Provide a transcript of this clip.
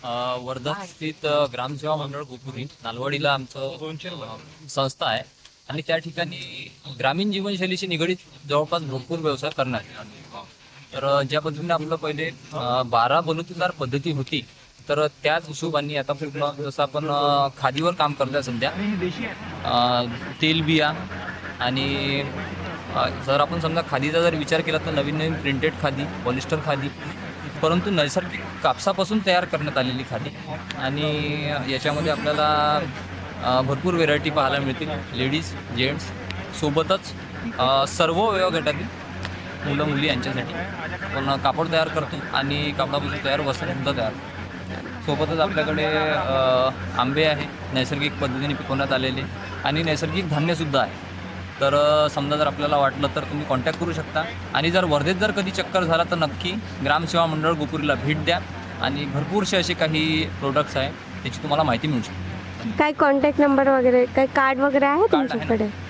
वर्धा स्थित ग्रामसेवा मंडळ गोपुरी नालवाडीला आमचं संस्था आहे आणि त्या ठिकाणी ग्रामीण जीवनशैलीशी निगडीत जवळपास भरपूर व्यवसाय करण्यात येतात. तर ज्या पद्धतीने आपलं पहिले 12 बलुतेदार पद्धती होती, तर त्याच हिशोबाने आता पूर्ण जसं आपण खादीवर काम करतोय सध्या, तेलबिया आणि जर आपण समजा खादीचा जर विचार केला तर नवीन नवीन प्रिंटेड खादी, पॉलिस्टर खादी, परंतु नैसर्गिक कापसापासून तयार करण्यात आलेली खादी. आणि याच्यामध्ये आपल्याला भरपूर व्हेरायटी पाहायला मिळतील, लेडीज जेंट्स सोबतच सर्व वयोगटातील मुलं मुली यांच्यासाठी पण कापड तयार करतो आणि कापडापासून तयार वस्त्रसुद्धा तयार करतो. सोबतच आपल्याकडे आंबे आहे नैसर्गिक पद्धतीने पिकवण्यात आलेले आणि नैसर्गिक धान्यसुद्धा आहे. तर समजा जर आपल्याला वाटलं तर तुम्ही कॉन्टॅक्ट करू शकता आणि जर वर्धेत जर कधी चक्कर झाला तर नक्की ग्रामसेवा मंडळ गोपुरीला भेट द्या आणि भरपूरसे असे काही प्रोडक्ट्स आहे त्याची तुम्हाला माहिती मिळू शकते. काय कॉन्टॅक्ट नंबर वगैरे काय कार्ड वगैरे आहे कार्ड आहे तुमच्याकडे? ना.